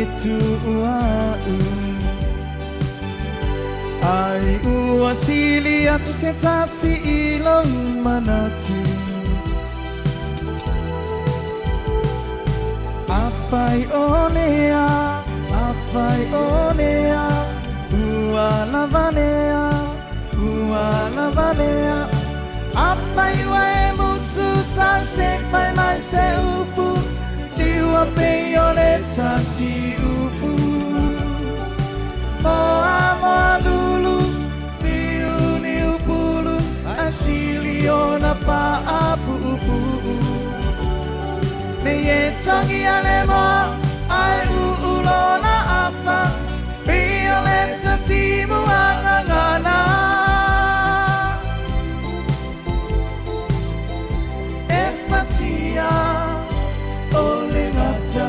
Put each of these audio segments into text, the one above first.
itu ai asili atu sentasi ilong manatu afai onea uala valea afai wae musu sam se fai mai se upu tiwa peyoleta si upu moa lulu ni upulu asiliona pa apu upu neye changi alemo ai ulona apa peyoleta si muangangana efasia ole ngata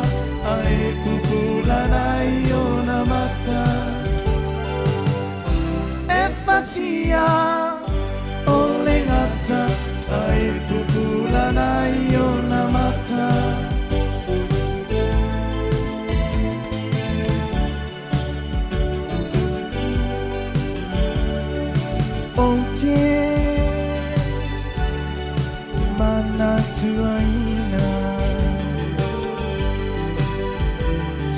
ai pupulana iona mata efasia ole ngata ai pupulana iona mata oh dear mana tuaina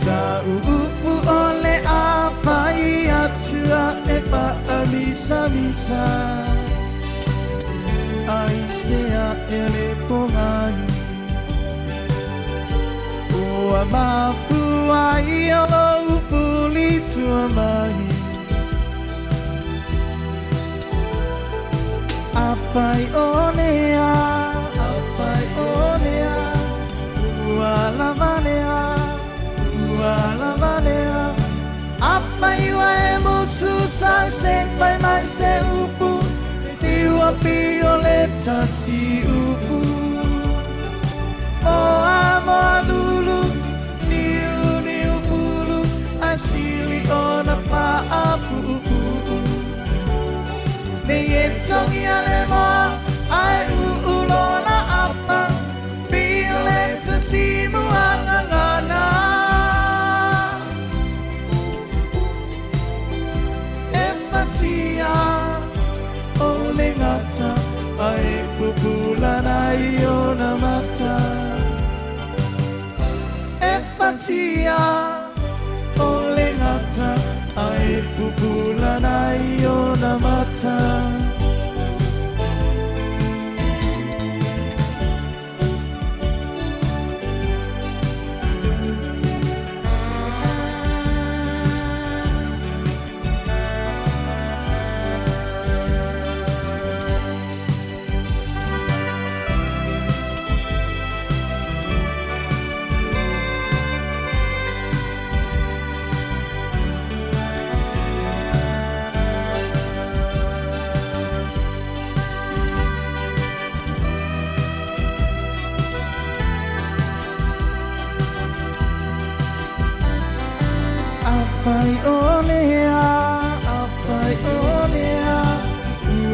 sa upu ole afai atua epa misa aisea ele pongai ua mafu ai alo ufuli tua mai afai onea ua lavanea afai wae musu sang se fai mai se upu tiwa pioleta si upu moa lulu ni upulu asili ona pa apu upu neye tongi alemo ai ulona apa pioleta si muangangana efasia ole ngata ai pupulana iona mata efasia ole ngata ai pupulana iona mata afai onea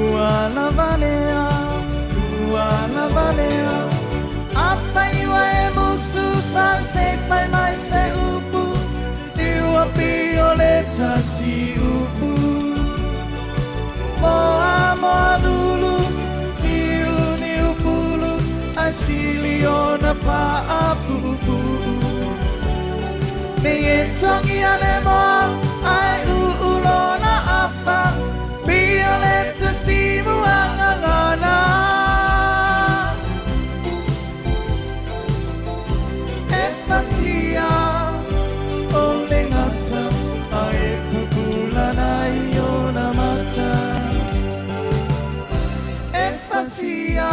ua lavanea afai wae musu sang se fai mai se upu tiwa pioleta si upu moa lulu ni upulu asili ona pa apu neye tongi alemo ai ulona apa violeta si muangangana efasia ole ngata ai pupulana iona mata efasia